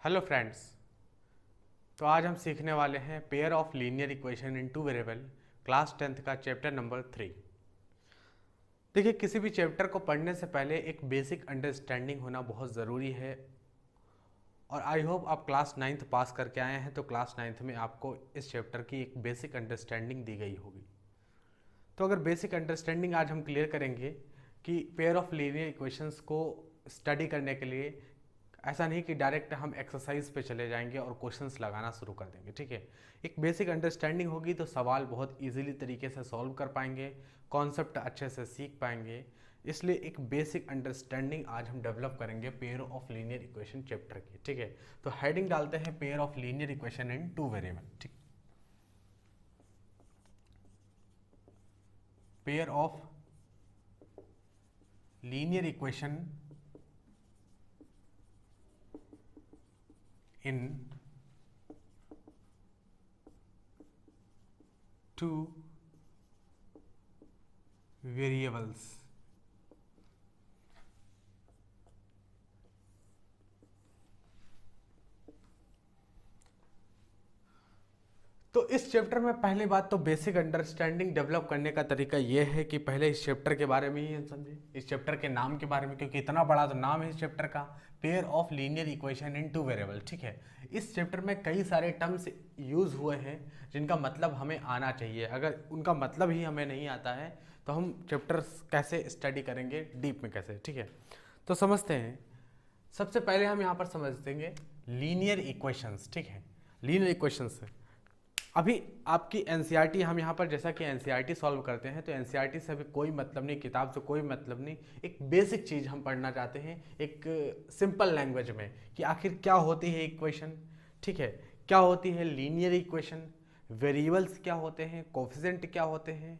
Hello friends. तो आज हम सीखने वाले हैं pair of linear equation in two variable class 10th का चैप्टर नंबर 3। देखिए, किसी भी चैप्टर को पढ़ने से पहले एक बेसिक अंडरस्टैंडिंग होना बहुत ज़रूरी है। और आई होप आप क्लास 9th पास करके आए हैं, तो क्लास 9th में आपको इस चैप्टर की एक बेसिक अंडरस्टैंडिंग दी गई होगी। तो अगर बेसिक अंडरस्टैंडिंग आज हम क्लियर करेंगे कि पेयर ऑफ लीनियर इक्वेशंस को स्टडी करने के लिए ऐसा नहीं कि डायरेक्ट हम एक्सरसाइज पे चले जाएंगे और क्वेश्चंस लगाना शुरू कर देंगे। ठीक है, एक बेसिक अंडरस्टैंडिंग होगी तो सवाल बहुत इजीली तरीके से सॉल्व कर पाएंगे, कॉन्सेप्ट अच्छे से सीख पाएंगे। इसलिए एक बेसिक अंडरस्टैंडिंग आज हम डेवलप करेंगे pair of linear equation chapter की। ठीक है, तो हेडिंग डालते हैं pair of linear equation in two variable. ठीक, pair of linear equation in two variables। तो इस चैप्टर में पहली बात तो बेसिक अंडरस्टैंडिंग डेवलप करने का तरीका यह है कि पहले इस चैप्टर के बारे में ही हम समझें, इस चैप्टर के नाम के बारे में, क्योंकि इतना बड़ा तो नाम है इस चैप्टर का, pair of linear equation in two variable. ठीक है, इस चैप्टर में कई सारे टर्म्स यूज हुए हैं जिनका मतलब हमें आना चाहिए। अगर उनका मतलब ही हमें नहीं आता है तो हम चैप्टर कैसे स्टडी करेंगे, डीप में कैसे। ठीक है, तो समझते हैं। सबसे पहले हम यहाँ पर समझते हैं लीनियर इक्वेशंस। ठीक है, लीनियर इक्वेशंस अभी आपकी एनसीईआरटी, हम यहाँ पर जैसा कि एनसीईआरटी सॉल्व करते हैं तो एनसीईआरटी से अभी कोई मतलब नहीं, किताब से कोई मतलब नहीं। एक बेसिक चीज़ हम पढ़ना चाहते हैं एक सिंपल लैंग्वेज में कि आखिर क्या होती है इक्वेशन। ठीक है, क्या होती है लीनियर इक्वेशन, वेरिएबल्स क्या होते हैं, कोफिशिएंट क्या होते हैं,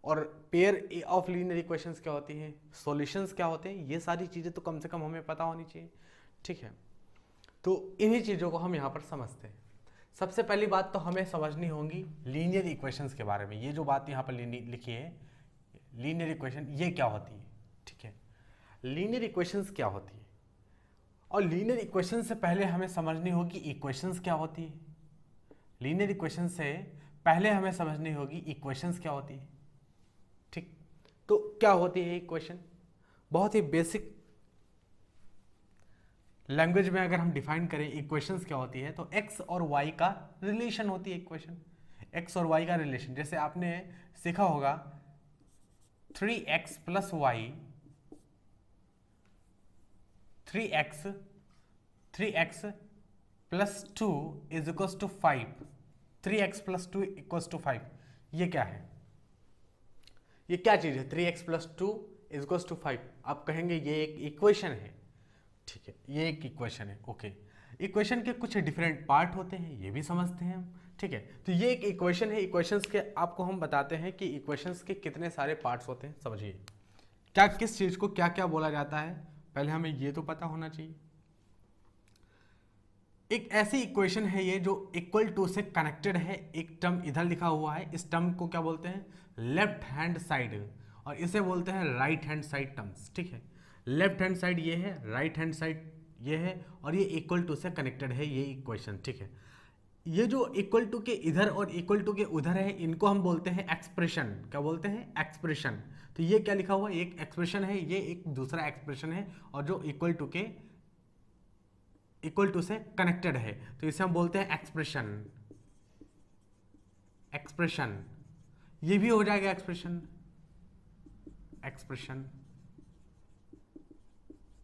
और पेयर ऑफ लीनियर इक्वेशंस क्या होती हैं, सॉल्यूशंस क्या होते हैं। ये सारी चीज़ें तो कम से कम हमें पता होनी चाहिए। ठीक है, तो इन्हीं चीज़ों को हम यहाँ पर समझते हैं। सबसे पहली बात तो हमें समझनी होगी लीनियर इक्वेशंस के बारे में। ये जो बात यहाँ पर लिखी है लीनियर इक्वेशन, ये क्या होती है। ठीक है, लीनियर इक्वेशंस क्या होती है, और लीनियर इक्वेशन से पहले हमें समझनी होगी इक्वेशंस क्या होती है। लीनियर इक्वेशन से पहले हमें समझनी होगी इक्वेशंस क्या होती है। ठीक, तो क्या होती है इक्वेशन, बहुत ही बेसिक लैंग्वेज में अगर हम डिफाइन करें इक्वेशंस क्या होती है तो एक्स और वाई का रिलेशन होती है इक्वेशन। एक्स और वाई का रिलेशन, जैसे आपने सीखा होगा 3x plus y, 3x plus 2 is equal to 5, 3x plus 2 equal to 5। ये क्या है, ये क्या चीज़ है 3x plus 2 is equal to 5। आप कहेंगे ये एक इक्वेशन है। ठीक है, ये एक इक्वेशन है। ओके, इक्वेशन के कुछ डिफरेंट पार्ट होते हैं, ये भी समझते हैं हम। ठीक है, तो ये एक इक्वेशन है। इक्वेशंस के आपको हम बताते हैं कि इक्वेशंस के कितने सारे पार्ट्स होते हैं। समझिए क्या, किस चीज़ को क्या क्या बोला जाता है, पहले हमें ये तो पता होना चाहिए। एक ऐसी इक्वेशन है ये जो इक्वल टू से कनेक्टेड है। एक टर्म इधर लिखा हुआ है, इस टर्म को क्या बोलते हैं, लेफ्ट हैंड साइड, और इसे बोलते हैं राइट हैंड साइड टर्म्स। ठीक है, लेफ्ट हैंड साइड ये है, राइट हैंड साइड ये है, और ये इक्वल टू से कनेक्टेड है ये इक्वेशन। ठीक है, ये जो इक्वल टू के इधर और इक्वल टू के उधर है, इनको हम बोलते हैं एक्सप्रेशन। क्या बोलते हैं, एक्सप्रेशन। तो ये क्या लिखा हुआ है, एक एक्सप्रेशन है, ये एक दूसरा एक्सप्रेशन है, और जो इक्वल टू से कनेक्टेड है तो इसे हम बोलते हैं एक्सप्रेशन। एक्सप्रेशन ये भी हो जाएगा एक्सप्रेशन, एक्सप्रेशन।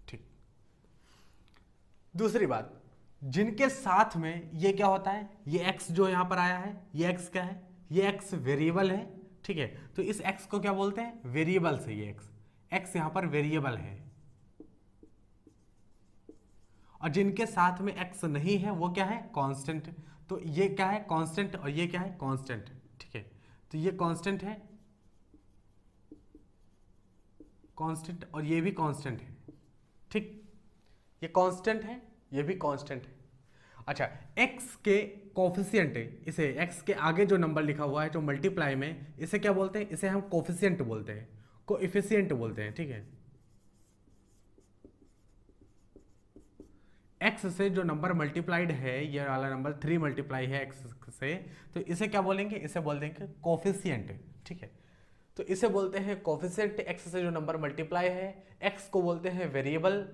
ठीक, दूसरी बात, जिनके साथ में ये क्या होता है, ये x जो यहां पर आया है, ये x क्या है, ये x वेरिएबल है। ठीक है, तो इस x को क्या बोलते हैं, वेरिएबल से, ये x यहां पर वेरिएबल है। और जिनके साथ में x नहीं है वो क्या है, कांस्टेंट। तो ये क्या है, कांस्टेंट, और ये क्या है, कांस्टेंट। ठीक है, तो ये कांस्टेंट है, कांस्टेंट, और ये भी कांस्टेंट है। ठीक, ये कांस्टेंट है, ये भी कांस्टेंट है। अच्छा, x के कोफिशिएंट, इसे x के आगे जो नंबर लिखा हुआ है जो मल्टीप्लाई में, इसे क्या बोलते हैं, इसे हम कोफिशिएंट बोलते हैं, कोएफिशिएंट बोलते हैं। ठीक है, एक्स से जो नंबर मल्टीप्लाइड है, ये वाला नंबर 3 मल्टीप्लाई है एक्स से, तो इसे क्या बोलेंगे, इसे बोल देंगे कोफिशिएंट, ठीक है। तो इसे बोलते हैं कोफिशिएंट, एक्स से जो नंबर मल्टीप्लाई है। एक्स को बोलते हैं वेरिएबल।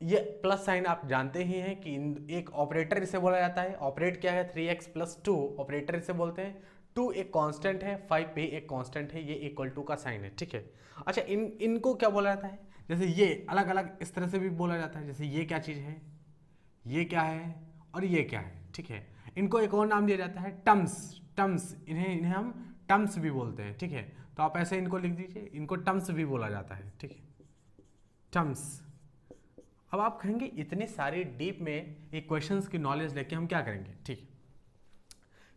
ये प्लस साइन आप जानते ही हैं कि एक ऑपरेटर इसे बोला जाता है। ऑपरेट क्या है, 3x + 2 ऑपरेटर इसे बोलते हैं। 2 एक कांस्टेंट है, 5 भी एक कांस्टेंट है, ये इक्वल टू का साइन है, ठीक है। अच्छा, इनको क्या बोला जाता है, जैसे ये अलग अलग इस तरह से भी बोला जाता है, जैसे ये क्या चीज़ है, ये क्या है और ये क्या है, ठीक है। इनको एक और नाम दिया जाता है टर्म्स। टर्म्स, इन्हें हम टर्म्स भी बोलते हैं, ठीक है। तो आप ऐसे इनको लिख दीजिए, इनको टर्म्स भी बोला जाता है, ठीक है, टर्म्स। अब आप कहेंगे इतनी सारी डीप में इक्वेशंस की नॉलेज लेके हम क्या करेंगे, ठीक है।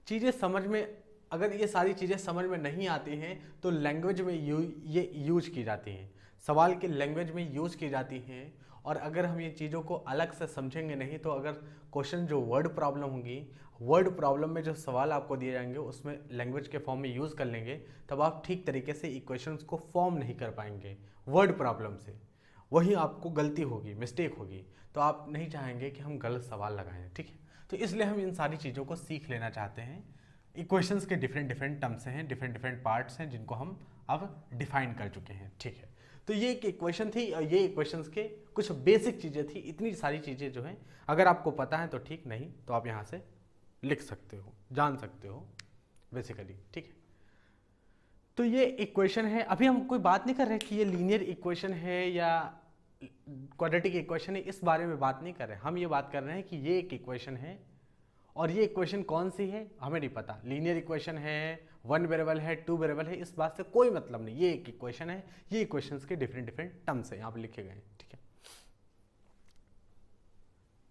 चीज़ें समझ में, अगर ये सारी चीज़ें समझ में नहीं आती हैं तो लैंग्वेज में ये यूज की जाती हैं, सवाल की लैंग्वेज में यूज की जाती हैं। और अगर हम ये चीज़ों को अलग से समझेंगे नहीं तो अगर क्वेश्चन जो वर्ड प्रॉब्लम होंगी, वर्ड प्रॉब्लम में जो सवाल आपको दिए जाएंगे उसमें लैंग्वेज के फॉर्म में यूज़ कर लेंगे, तब आप ठीक तरीके से इक्वेशंस को फॉर्म नहीं कर पाएंगे वर्ड प्रॉब्लम से। वही आपको गलती होगी, मिस्टेक होगी। तो आप नहीं चाहेंगे कि हम गलत सवाल लगाएं, ठीक है। तो इसलिए हम इन सारी चीज़ों को सीख लेना चाहते हैं। इक्वेशंस के डिफरेंट डिफरेंट टर्म्स हैं, डिफरेंट डिफरेंट पार्ट्स हैं जिनको हम अब डिफाइन कर चुके हैं, ठीक है। तो ये एक इक्वेशन थी और ये इक्वेशंस के कुछ बेसिक चीज़ें थी। इतनी सारी चीज़ें जो हैं अगर आपको पता है तो ठीक, नहीं तो आप यहाँ से लिख सकते हो, जान सकते हो बेसिकली, ठीक है। तो ये इक्वेशन है। अभी हम कोई बात नहीं कर रहे कि ये लीनियर इक्वेशन है या क्वाड्रेटिक इक्वेशन है, इस बारे में बात नहीं कर रहे। हम ये बात कर रहे हैं कि ये एक इक्वेशन है और ये इक्वेशन कौन सी है हमें नहीं पता। लीनियर इक्वेशन है, 1 वेरिएबल है, 2 वेरिएबल है, इस बात से कोई मतलब नहीं। ये एक इक्वेशन है, ये इक्वेशंस के डिफरेंट डिफरेंट टर्म्स है यहाँ पे लिखे गए हैं, ठीक है।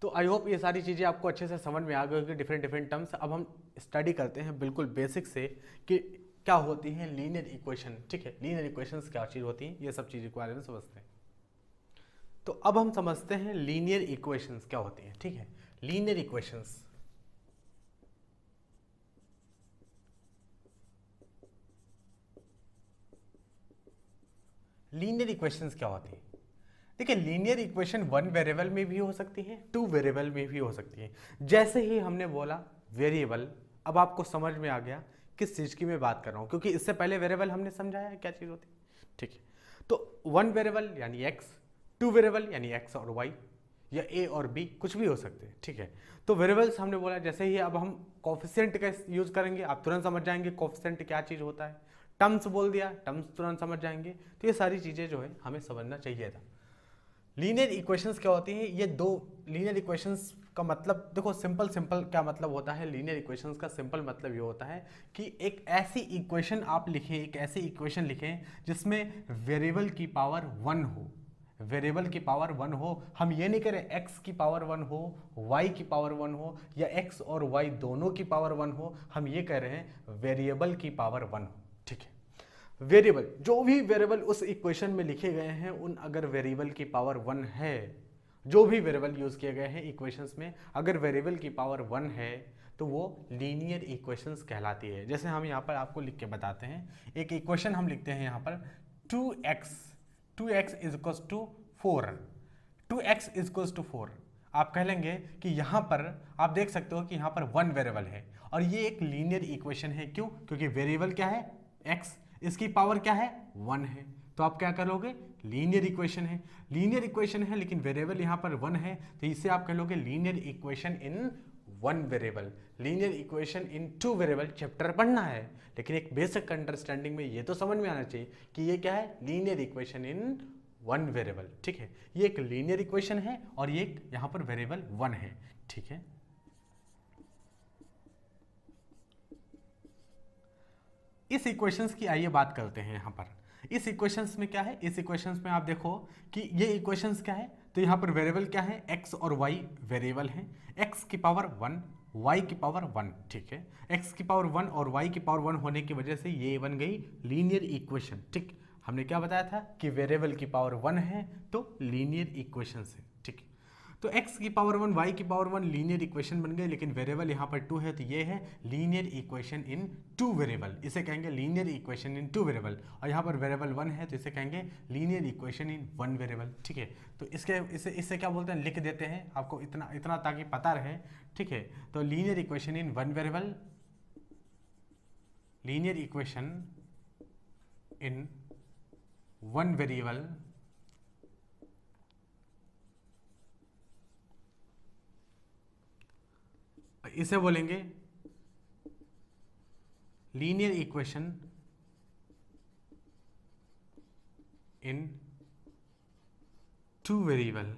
तो आई होप ये सारी चीज़ें आपको अच्छे से समझ में आ गई होगी, डिफरेंट डिफरेंट टर्म्स। अब हम स्टडी करते हैं बिल्कुल बेसिक से कि क्या होती है लीनियर इक्वेशन, ठीक है। लीनियर इक्वेशंस क्या चीज़ होती हैं, ये सब चीज़ों के बारे में समझते हैं। तो अब हम समझते हैं लीनियर इक्वेशंस क्या होती हैं, ठीक है। लीनियर इक्वेशंस, लीनियर इक्वेशंस क्या होती है। देखिए, लीनियर इक्वेशन 1 वेरिएबल में भी हो सकती है, 2 वेरिएबल में भी हो सकती है। जैसे ही हमने बोला वेरिएबल, अब आपको समझ में आ गया किस चीज़ की मैं बात कर रहा हूँ, क्योंकि इससे पहले वेरिएबल हमने समझाया है क्या चीज़ होती है, ठीक है। तो 1 वेरिएबल यानी एक्स, 2 वेरिएबल यानी एक्स और वाई, या ए और बी, कुछ भी हो सकते हैं, ठीक है। तो वेरिएबल्स हमने बोला, जैसे ही अब हम कोफिशिएंट का यूज करेंगे आप तुरंत समझ जाएंगे कोफिशिएंट क्या चीज़ होता है। टर्म्स बोल दिया, टर्म्स तुरंत समझ जाएंगे। तो ये सारी चीज़ें जो है हमें समझना चाहिए था। लीनियर इक्वेशंस क्या होती हैं, ये दो लीनियर इक्वेशंस का मतलब देखो, सिंपल सिंपल क्या मतलब होता है लीनियर इक्वेशंस का। सिंपल मतलब ये होता है कि एक ऐसी इक्वेशन आप लिखें, एक ऐसी इक्वेशन लिखें जिसमें वेरिएबल की पावर 1 हो, वेरिएबल की पावर 1 हो। हम ये नहीं करें x की पावर 1 हो, y की पावर 1 हो, या x और y दोनों की पावर 1 हो। हम ये कह रहे हैं वेरिएबल की पावर 1 हो, ठीक है। वेरिएबल, जो भी वेरिएबल उस इक्वेशन में लिखे गए हैं उन अगर वेरिएबल की पावर 1 है, जो भी वेरिएबल यूज किए गए हैं इक्वेशंस में अगर वेरिएबल की पावर 1 है तो वो लीनियर इक्वेशंस कहलाती है। जैसे हम यहाँ पर आपको लिख के बताते हैं, एक इक्वेशन हम लिखते हैं यहाँ पर 2x is equals to 4, 2x is equals to 4। आप कह लेंगे कि यहाँ पर आप देख सकते हो कि यहाँ पर 1 वेरिएबल है और ये एक लीनियर इक्वेशन है। क्यों? क्योंकि वेरिएबल क्या है x, इसकी पावर क्या है 1 है। तो आप क्या करोगे, लीनियर इक्वेशन है, लीनियर इक्वेशन है लेकिन वेरिएबल यहाँ पर 1 है, तो इसे आप कह लोगे linear equation in 1 variable. Linear equation in 2 variable chapter पढ़ना है, लेकिन एक बेसिक अंडरस्टैंडिंग में ये तो समझ में आना चाहिए कि ये क्या है, लीनियर इक्वेशन इन 1 वेरिएबल, ठीक है। ये एक लीनियर इक्वेशन है और ये यहाँ पर वेरिएबल 1 है, ठीक है। इस इक्वेशंस की आइए बात करते हैं। यहाँ पर इस इक्वेशंस में क्या है, इस इक्वेशंस में आप देखो कि ये इक्वेशंस क्या है, तो यहाँ पर वेरिएबल क्या है, x और y वेरिएबल हैं। x की पावर 1, y की पावर 1, ठीक है। x की पावर 1 और y की पावर 1 होने की वजह से ये बन गई लीनियर इक्वेशन, ठीक। हमने क्या बताया था कि वेरिएबल की पावर 1 है तो लीनियर इक्वेशन है, ठीक। तो x की पावर 1 y की पावर 1 लीनियर इक्वेशन बन गए, लेकिन वेरिएबल यहाँ पर 2 है तो ये है लीनियर इक्वेशन इन 2 वेरिएबल, इसे कहेंगे लीनियर इक्वेशन इन 2 वेरिएबल। और यहाँ पर वेरिएबल 1 है तो इसे कहेंगे लीनियर इक्वेशन इन 1 वेरिएबल। ठीक है, तो इसे क्या बोलते हैं, लिख देते हैं आपको इतना ताकि पता रहे। ठीक है, तो लीनियर इक्वेशन इन 1 वेरिएबल, लीनियर इक्वेशन इन 1 वेरिएबल इसे बोलेंगे लीनियर इक्वेशन इन 2 वेरिएबल।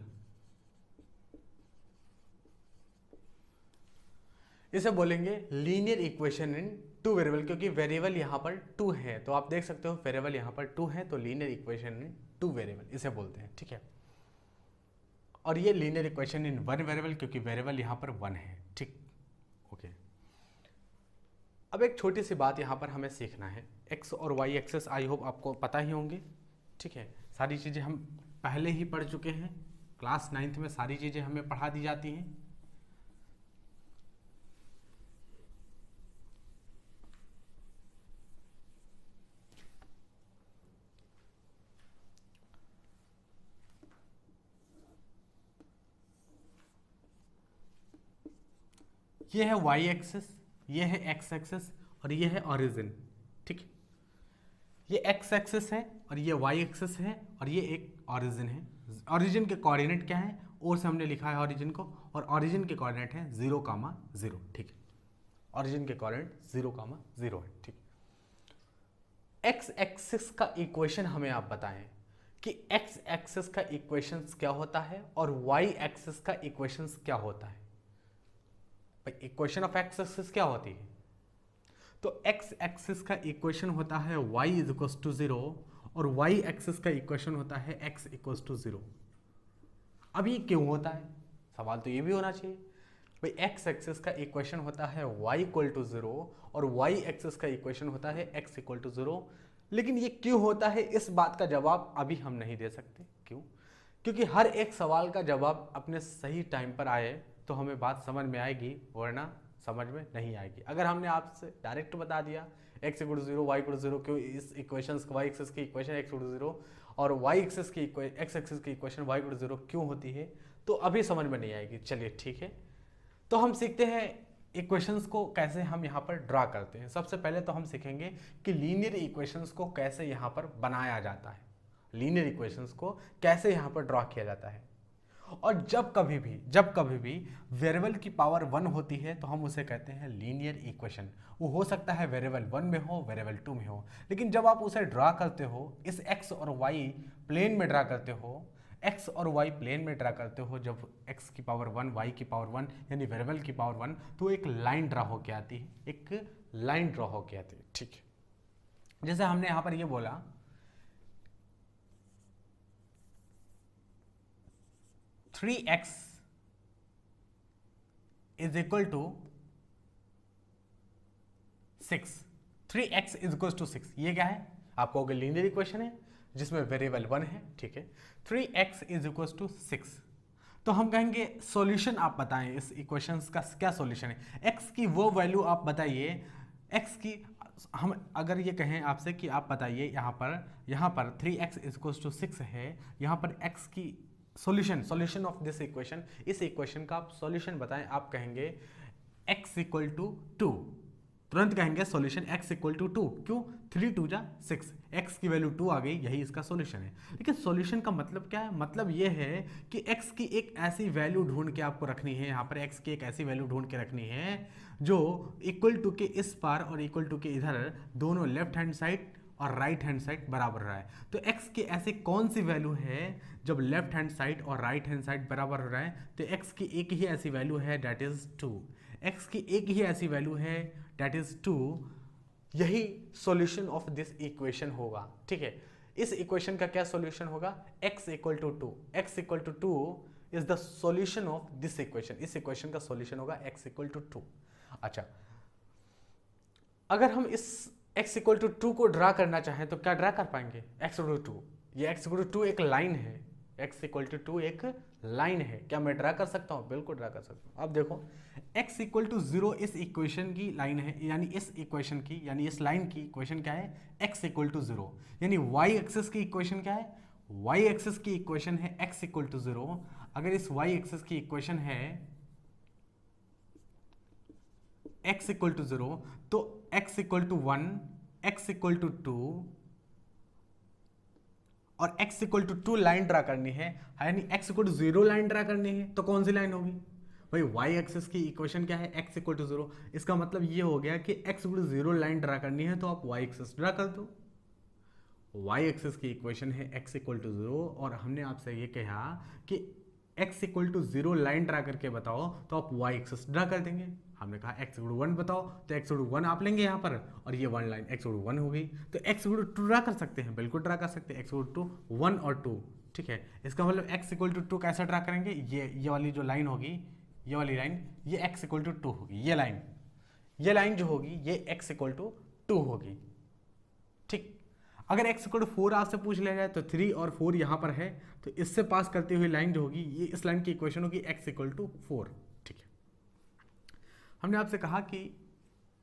इसे बोलेंगे लीनियर इक्वेशन इन 2 वेरिएबल, क्योंकि वेरिएबल यहाँ पर 2 है, तो आप देख सकते हो वेरिएबल यहाँ पर 2 है, तो लीनियर इक्वेशन इन 2 वेरिएबल इसे बोलते हैं। ठीक है, और ये लीनियर इक्वेशन इन 1 वेरिएबल, क्योंकि वेरिएबल यहाँ पर 1 है। ठीक, ओके। अब एक छोटी सी बात यहाँ पर हमें सीखना है, एक्स और वाई एक्सेस आई होप आपको पता ही होंगे। ठीक है, सारी चीज़ें हम पहले ही पढ़ चुके हैं, क्लास 9th में सारी चीज़ें हमें पढ़ा दी जाती हैं। ये है वाई एक्सेस, ये है एक्स एक्सेस और ये है ऑरिजिन। ठीक, ये एक्स एक्सेस है और ये वाई एक्सेस है और ये एक ऑरिजिन है। ऑरिजिन के कोऑर्डिनेट क्या है, और से हमने लिखा है ऑरिजिन को, और ऑरिजिन के कोऑर्डिनेट है 0,0। ठीक है, ऑरिजिन के कोऑर्डिनेट 0,0 है। ठीक, एक्स एक्सिस का इक्वेशन हमें आप बताएं कि एक्स एक्सिस का इक्वेशंस क्या होता है और वाई एक्सिस का इक्वेशंस क्या होता है। इक्वेशन ऑफ एक्स एक्सिस क्या होती है, तो एक्स एक्सिस का इक्वेशन होता है y इज इक्वल्स टू 0 और y एक्सिस का इक्वेशन होता है x इक्वल्स टू 0। अब ये क्यों होता है, सवाल तो ये भी होना चाहिए भाई, x एक्सिस का इक्वेशन होता है y इक्वल टू 0 और y एक्सिस का इक्वेशन होता है x इक्वल टू 0, लेकिन ये क्यों होता है इस बात का जवाब अभी हम नहीं दे सकते। क्यों, क्योंकि हर एक सवाल का जवाब अपने सही टाइम पर आए तो हमें बात समझ में आएगी, वरना समझ में नहीं आएगी। अगर हमने आपसे डायरेक्ट बता दिया x equal to 0 y equal to 0, क्यों इस इक्वेशंस y एक्सिस की इक्वेशन x इक्वल टू 0 और y एक्सिस की x एक्सिस की इक्वेशन y इक्वल टू 0 क्यों होती है, तो अभी समझ में नहीं आएगी। चलिए ठीक है, तो हम सीखते हैं इक्वेशंस को कैसे हम यहाँ पर ड्रा करते हैं। सबसे पहले तो हम सीखेंगे कि लीनियर इक्वेशंस को कैसे यहाँ पर बनाया जाता है, लीनियर इक्वेशंस को कैसे यहाँ पर ड्रा किया जाता है। और जब कभी भी वेरिएबल की पावर 1 होती है तो हम उसे कहते हैं लीनियर इक्वेशन। वो हो सकता है वेरिएबल 1 में हो, वेरिएबल 2 में हो, लेकिन जब आप उसे ड्रा करते हो इस x और y प्लेन में ड्रा करते हो, x और y प्लेन में ड्रा करते हो, जब x की पावर 1 y की पावर 1 यानी वेरिएबल की पावर 1, तो एक लाइन ड्रा होके आती है, एक लाइन ड्रा होके आती है। ठीक है, जैसे हमने यहाँ पर ये बोला 3x is equal to 6, 3x is equal to 6, ये क्या है, आप कहोगे लीनियर इक्वेशन है जिसमें वेरिएबल 1 है। ठीक है, 3x इज इक्वल टू 6, तो हम कहेंगे सॉल्यूशन आप बताएं इस इक्वेशन का क्या सॉल्यूशन है। x की वो वैल्यू आप बताइए, x की हम अगर ये कहें आपसे कि आप बताइए यहाँ पर 3x इज इक्वल टू 6 है, यहाँ पर x की सॉल्यूशन ऑफ दिस इक्वेशन, इस इक्वेशन का आप सॉल्यूशन बताएं। आप कहेंगे x इक्वल टू 2, तुरंत कहेंगे सॉल्यूशन x इक्वल टू 2, क्यों, 3 2 जा 6, x की वैल्यू 2 आ गई, यही इसका सॉल्यूशन है। लेकिन सॉल्यूशन का मतलब क्या है, मतलब ये है कि x की एक ऐसी वैल्यू ढूंढ के आपको रखनी है, यहाँ पर x की एक ऐसी वैल्यू ढूंढ के रखनी है जो इक्वल टू के इस पार और इक्वल टू के इधर दोनों लेफ्ट हैंड साइड और राइट हैंड साइड बराबर रहा है। तो x की ऐसी कौन सी वैल्यू है जब लेफ्ट हैंड साइड और राइट हैंड साइड बराबर हो रहा है, तो x की एक ही ऐसी वैल्यू है दैट इज 2, x की एक ही ऐसी वैल्यू है दैट इज 2, यही सॉल्यूशन ऑफ दिस इक्वेशन होगा। ठीक है, इस इक्वेशन का क्या सॉल्यूशन होगा, x equal to 2, x equal to 2 is the solution of this equation, इस इक्वेशन का सॉल्यूशन होगा x इक्वल टू 2। अच्छा, अगर हम इस x इक्वल टू 2 को ड्रा करना चाहें तो क्या ड्रा कर पाएंगे, x इक्वल टू 2, ये x इक्वल टू 2 एक लाइन है, x इक्वल टू 2 एक लाइन है। क्या मैं ड्रा कर सकता हूँ? बिल्कुल ड्रा कर सकता हूँ। अब देखो x इक्वल टू 0 इस इक्वेशन की लाइन है, यानी इस इक्वेशन की, यानी इस लाइन की इक्वेशन क्या है? x equal to 0। यानी y एक्सिस की इक्वेशन क्या है? y एक्सिस की इक्वेशन है x इक्वल टू 0। अगर इस y एक्सिस की इक्वेशन है x इक्वल टू 0 तो x equal to 1, x equal to 2 और x equal to 2 line draw करनी है, यानी x equal to 0 line draw करनी है। तो कौन सी लाइन होगी भाई? y एक्सिस की इक्वेशन क्या है? x equal to 0। इसका मतलब ये हो गया कि x equal to 0 line draw करनी है तो आप y एक्सिस ड्रा कर दो। y एक्सिस की इक्वेशन है x इक्वल टू 0 और हमने आपसे ये कहा कि x equal to 0 line draw करके बताओ तो आप y एक्सिस ड्रा कर देंगे। हमने कहा x इक्वल टू 1 बताओ तो x इक्वल टू 1 आप लेंगे यहाँ पर और ये 1 लाइन x इक्वल टू 1 हो गई। तो x इक्वल टू 2 ड्रा कर सकते हैं, बिल्कुल ड्रा कर सकते हैं। x इक्वल टू 1 और 2, ठीक है। इसका मतलब x इक्वल टू 2 कैसे ड्रा करेंगे? ये वाली जो लाइन होगी, ये वाली लाइन, ये x इक्वल टू 2 होगी। ये लाइन जो होगी ये x इक्वल टू 2 होगी, ठीक। अगर x इक्वल टू 4 आपसे पूछ लिया जाए तो 3 और 4 यहाँ पर है, तो इससे पास करती हुई लाइन जो होगी ये इस लाइन की इक्वेशन होगी x इक्वल टू 4, ठीक है। हमने आपसे कहा कि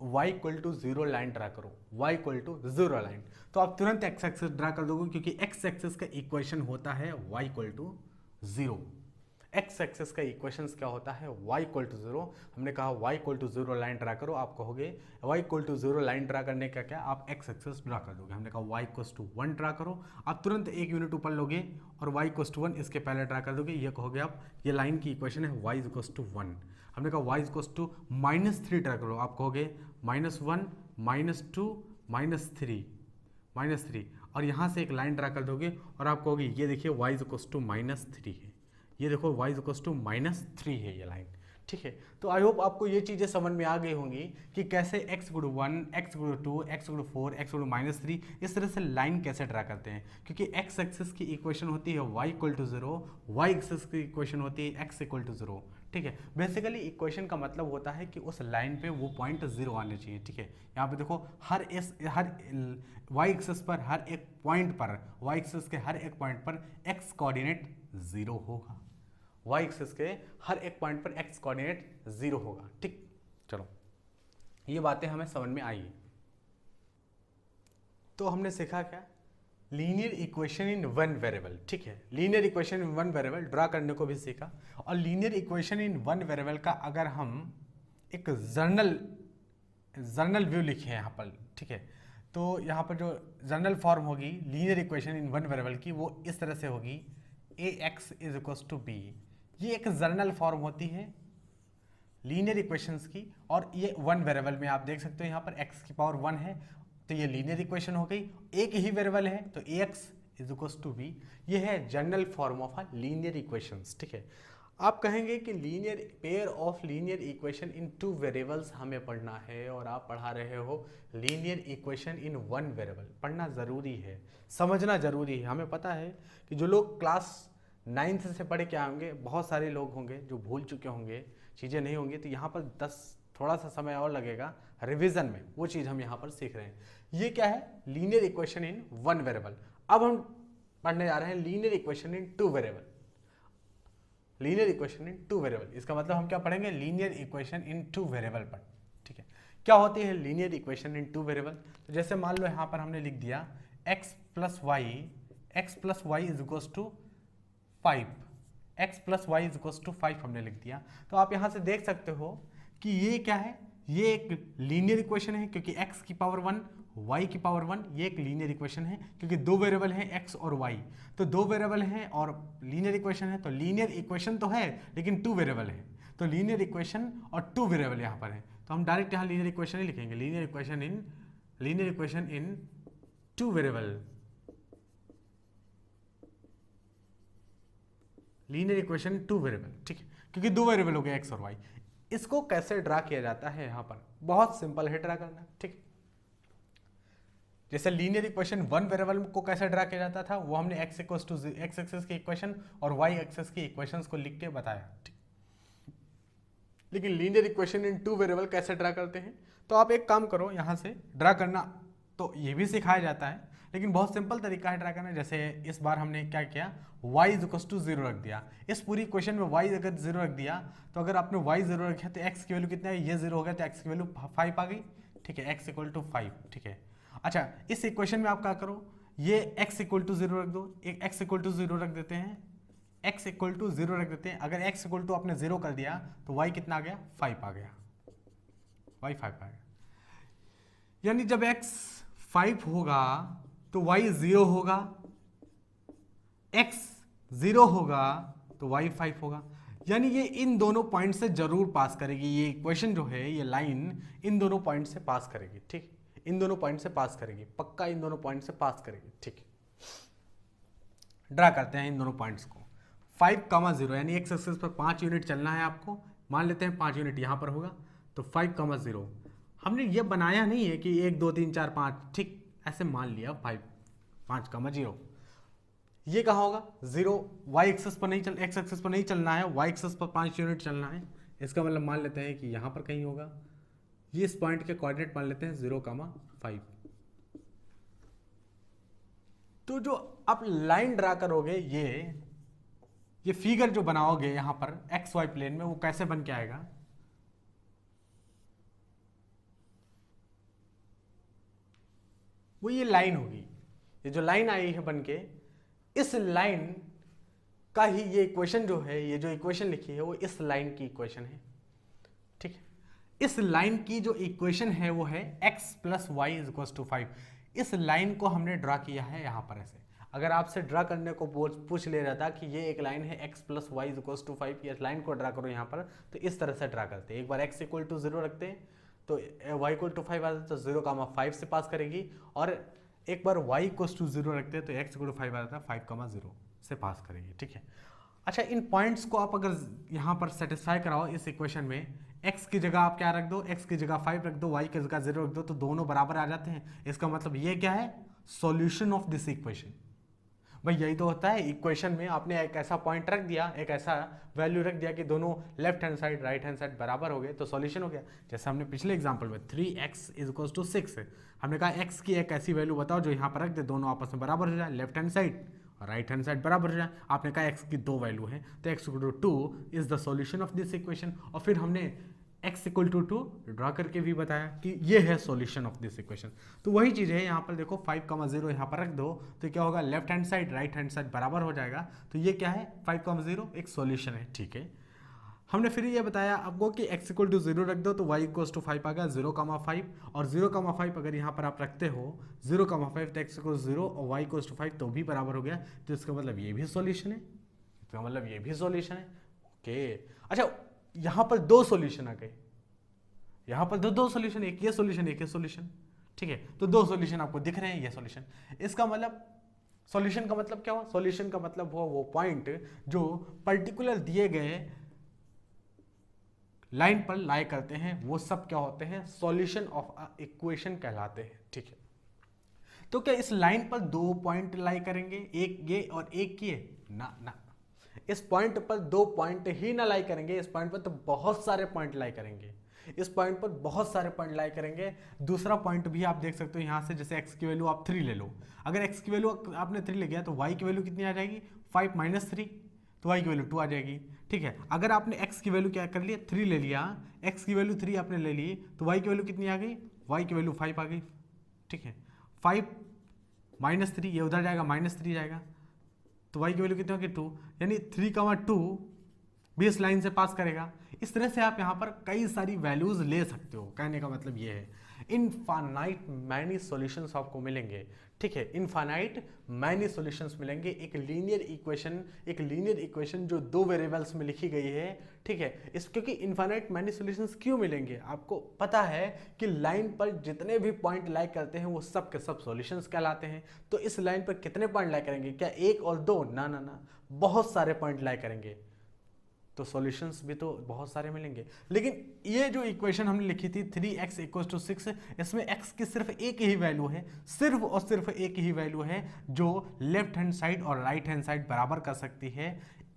y equal to 0 line draw करो, y इक्वल टू 0 लाइन, तो आप तुरंत x एक्सिस ड्रा कर दोगे क्योंकि x एक्सिस का इक्वेशन होता है y equal to 0। x axis का इक्वेशन क्या होता है? y equal to 0। हमने कहा y equal to 0 line draw करो, आप कहोगे y equal to 0 line draw करने का क्या? आप x एक्सिस ड्रा कर दोगे। हमने कहा y इक्वल टू 1 ड्रा करो, आप तुरंत एक यूनिट ऊपर लोगे और y इक्वल टू 1 इसके पहले ड्रा कर दोगे। ये कहोगे आप, ये लाइन की इक्वेशन है y इक्वल टू 1। हमने कहा y इक्वल टू -3 ड्रा करो, आप कहोगे -1 -2 -3 और यहाँ से एक लाइन ड्रा कर दोगे और आप कहोगे ये देखिए y इक्वल टू -3 है, ये देखो y इक्वल टू -3 है ये लाइन, ठीक है। तो आई होप आपको ये चीज़ें समझ में आ गई होंगी कि कैसे x equal to 1, x equal to 2, x equal to 4, x equal to -3 इस तरह से लाइन कैसे ड्रा करते हैं। क्योंकि x एक्सिस की इक्वेशन होती है y equal to 0, y axis की इक्वेशन होती है x इक्वल टू 0, ठीक है। बेसिकली इक्वेशन का मतलब होता है कि उस लाइन पे वो पॉइंट 0 आने चाहिए, ठीक है। यहाँ पे देखो हर y एक्सिस पर हर एक पॉइंट पर, y एक्सिस के हर एक पॉइंट पर x कोऑर्डिनेट 0 होगा, y एक्सिस के हर एक पॉइंट पर x कोऑर्डिनेट 0 होगा, ठीक। चलो ये बातें हमें समझ में आई। तो हमने सीखा क्या? Linear equation in one variable, ठीक है। Linear equation in one variable draw करने को भी सीखा। और linear equation in one variable का अगर हम एक जर्नल व्यू लिखे यहाँ पर, ठीक है, तो यहाँ पर जो जर्नल फॉर्म होगी linear equation in one variable की वो इस तरह से होगी, ax is equal to b. ये एक जर्नल फॉर्म होती है लीनियर इक्वेशंस की। और ये वन वेरिएबल में आप देख सकते हो यहाँ पर x की पावर 1 है, तो ये लीनियर इक्वेशन हो गई। एक ही वेरिएबल है तो ax is equal to b, ये है general form of a linear equations, ठीक है। आप कहेंगे कि linear pair of linear equation in 2 variables हमें पढ़ना है और आप पढ़ा रहे हो लीनियर इक्वेशन इन 1 वेरिएबल। पढ़ना ज़रूरी है, समझना ज़रूरी है। हमें पता है कि जो लोग क्लास 9th से पढ़े के आएंगे, बहुत सारे लोग होंगे जो भूल चुके होंगे, चीज़ें नहीं होंगी, तो यहाँ पर थोड़ा सा समय और लगेगा रिवीजन में, वो चीज़ हम यहाँ पर सीख रहे हैं। ये क्या है? लीनियर इक्वेशन इन 1 वेरिएबल। अब हम पढ़ने जा रहे हैं linear equation in 2 variable. Linear equation in 2 variable, इसका मतलब हम क्या पढ़ेंगे? लीनियर इक्वेशन इन 2 वेरिएबल पर, ठीक है। क्या होती है लीनियर इक्वेशन इन 2 वेरिएबल? तो जैसे मान लो यहाँ पर हमने लिख दिया x plus y is equal to 5, x plus y is equal to 5 हमने लिख दिया। तो आप यहाँ से देख सकते हो कि ये क्या है? ये एक लीनियर इक्वेशन है क्योंकि x की पावर 1 y की पावर 1, ये एक लीनियर इक्वेशन है क्योंकि 2 वेरिएबल हैं x और y। तो 2 वेरिएबल हैं और लीनियर इक्वेशन है, तो लीनियर इक्वेशन तो है लेकिन 2 वेरिएबल है, तो लीनियर इक्वेशन और 2 वेरिएबल यहाँ पर है। तो हम डायरेक्ट यहाँ लीनियर इक्वेशन ही लिखेंगे, linear equation in 2 variable, linear equation 2 variable, ठीक है, क्योंकि 2 वेरिएबल हो गए x और y। इसको कैसे ड्रा किया जाता है? यहाँ पर बहुत सिंपल है ड्रा करना, ठीक। जैसे लीनियर इक्वेशन 1 वेरिएबल को कैसे ड्रा किया जाता था, वो हमने x एक्सिस की इक्वेशन और y एक्सिस की इक्वेशंस को लिख के बताया, ठीक। लेकिन लीनियर इक्वेशन इन 2 वेरिएबल कैसे ड्रा करते हैं? तो आप एक काम करो, यहाँ से ड्रा करना तो ये भी सिखाया जाता है, लेकिन बहुत सिंपल तरीका है ड्रा करना। जैसे इस बार हमने क्या किया, y इज इक्वल टू 0 रख दिया। इस पूरी क्वेश्चन में y अगर 0 रख दिया तो अगर आपने y 0 रखा तो x की वैल्यू कितना है, ये 0 हो गया तो x की वैल्यू 5 आ गई, ठीक है, x इक्वल टू 5, ठीक है। अच्छा, इस इक्वेशन में आप क्या करो, ये x इक्वल टू 0 रख दो, एक x इक्वल टू 0 रख देते हैं, x इक्वल टू 0 रख देते हैं। अगर x इक्वल टू आपने 0 कर दिया तो y कितना आ गया, 5 आ गया, y 5 आ गया। यानी जब x 5 होगा तो y 0 होगा, x 0 होगा तो y 5 होगा। यानी ये इन दोनों पॉइंट से जरूर पास करेगी, ये इक्वेशन जो है, ये लाइन इन दोनों पॉइंट से पास करेगी, ठीक, इन दोनों पॉइंट से पास करेगी, पक्का इन दोनों पॉइंट से पास करेगी, ठीक। ड्रा करते हैं इन दोनों पॉइंट्स को। 5,0 यानी एक्स एक्सिस पर 5 यूनिट चलना है आपको, मान लेते हैं 5 यूनिट यहाँ पर होगा, तो 5,0 हमने ये बनाया नहीं है कि 1 2 3 4 5, ठीक, ऐसे मान लिया 5,0। ये कहाँ होगा, 0, y एक्सिस पर नहीं चल, x एक्सिस पर नहीं चलना है, y एक्सिस पर 5 यूनिट चलना है। इसका मतलब मान लेते हैं कि यहाँ पर कहीं होगा, ये इस पॉइंट के कोऑर्डिनेट मान लेते हैं 0,5। तो जो आप लाइन ड्रा करोगे, ये फिगर जो बनाओगे यहाँ पर एक्स वाई प्लेन में, वो कैसे बन के आएगा, वो ये लाइन होगी। ये जो लाइन आई है बन के, इस लाइन का ही ये इक्वेशन जो है, ये जो इक्वेशन लिखी है वो इस लाइन की इक्वेशन है, ठीक है। इस लाइन की जो इक्वेशन है वो है x plus y is equal to 5। इस लाइन को हमने ड्रा किया है यहाँ पर ऐसे। अगर आपसे ड्रा करने को पूछ ले रहा था कि ये एक लाइन है x plus y is equal to 5, ये लाइन को ड्रा करो यहाँ पर, तो इस तरह से ड्रा करते हैं। एक बार x इक्वल टू 0 रखते हैं तो y इक्वल टू 5 आता है, तो 0,5 से पास करेगी, और एक बार y इक्वल टू 0 रखते हैं तो x इक्वल टू 5 आता है, 5,0 से पास करेगी, ठीक है। अच्छा, इन पॉइंट्स को आप अगर यहाँ पर सेटिस्फाई कराओ इस इक्वेशन में, x की जगह आप क्या रख दो, x की जगह 5 रख दो, y की जगह 0 रख दो, तो दोनों बराबर आ जाते हैं। इसका मतलब ये क्या है, सॉल्यूशन ऑफ दिस इक्वेशन। भाई यही तो होता है, इक्वेशन में आपने एक ऐसा पॉइंट रख दिया, एक ऐसा वैल्यू रख दिया कि दोनों left hand side right hand side बराबर हो गए, तो सॉल्यूशन हो गया। जैसे हमने पिछले एग्जांपल में 3x इज इक्वल टू 6, हमने कहा x की एक ऐसी वैल्यू बताओ जो यहाँ पर रख दे, दोनों आपस में बराबर हो जाए, लेफ्ट हैंड साइड और राइट हैंड साइड बराबर हो जाए। आपने कहा x की 2 वैल्यू है, तो x equal to 2 is the solution of this equation. और फिर हमने x इक्वल टू 2 ड्रा करके भी बताया कि ये है सॉल्यूशन ऑफ दिस इक्वेशन। तो वही चीज़ है यहाँ पर, देखो 5,0 यहाँ पर रख दो तो क्या होगा, left hand side right hand side बराबर हो जाएगा। तो ये क्या है, 5,0 एक सॉल्यूशन है, ठीक है। हमने फिर ये बताया आपको कि x इक्वल टू 0 रख दो तो y इक्वल टू 5 आ गया, 0,5, और 0,5 अगर यहाँ पर आप रखते हो 0,5 तो x इक्वल 0 और y इक्वल टू 5 तो भी बराबर हो गया, तो इसका मतलब ये भी सॉल्यूशन है, इसका मतलब ये भी सॉल्यूशन है, ओके। अच्छा, यहाँ पर 2 सॉल्यूशन आ गए, यहाँ पर दो सॉल्यूशन, एक ये सॉल्यूशन एक ये सॉल्यूशन, ठीक है। तो 2 सॉल्यूशन आपको दिख रहे हैं, ये सॉल्यूशन। इसका मतलब सॉल्यूशन का मतलब क्या हुआ, सॉल्यूशन का मतलब हुआ वो पॉइंट जो पर्टिकुलर दिए गए लाइन पर लाई करते हैं, वो सब क्या होते हैं, सॉल्यूशन ऑफ अ इक्वेशन कहलाते हैं, ठीक है। तो क्या इस लाइन पर 2 पॉइंट लाई करेंगे, एक ये और एक ये, ना ना, इस पॉइंट पर 2 पॉइंट ही ना लाई करेंगे, इस पॉइंट पर तो बहुत सारे पॉइंट लाई करेंगे, इस पॉइंट पर बहुत सारे पॉइंट लाई करेंगे। दूसरा पॉइंट भी आप देख सकते हो यहाँ से, जैसे x की वैल्यू आप 3 ले लो, अगर x की वैल्यू आपने 3 ले गया तो y की वैल्यू कितनी आ जाएगी, 5 माइनस 3, तो y की वैल्यू 2 आ जाएगी, ठीक है। अगर आपने x की वैल्यू क्या कर लिया, 3 ले लिया, x की वैल्यू 3 आपने ले ली, तो y की वैल्यू कितनी आ गई, y की वैल्यू 5 आ गई, ठीक है। 5 माइनस 3, ये उधर जाएगा, माइनस 3 जाएगा, तो y की वैल्यू कितनी होगी, 2, यानी 3,2 भी इस लाइन से पास करेगा। इस तरह से आप यहाँ पर कई सारी वैल्यूज ले सकते हो, कहने का मतलब ये है। इनफाइनाइट मैनी सॉल्यूशंस आपको मिलेंगे, ठीक है, इनफाइनाइट मैनी सॉल्यूशंस मिलेंगे। एक लीनियर इक्वेशन जो 2 वेरिएबल्स में लिखी गई है, ठीक है। इस क्योंकि इनफाइनाइट मैनी सॉल्यूशंस क्यों मिलेंगे, आपको पता है कि लाइन पर जितने भी पॉइंट लाई करते हैं वो सब के सब सॉल्यूशंस कहलाते हैं। तो इस लाइन पर कितने पॉइंट लाई करेंगे, क्या 1 और 2, ना ना ना, बहुत सारे पॉइंट लाई करेंगे, तो सॉल्यूशंस भी तो बहुत सारे मिलेंगे। लेकिन ये जो इक्वेशन हमने लिखी थी 3x इक्वल टू 6, इसमें x की सिर्फ एक ही वैल्यू है, सिर्फ और सिर्फ एक ही वैल्यू है जो लेफ्ट हैंड साइड और राइट हैंड साइड बराबर कर सकती है।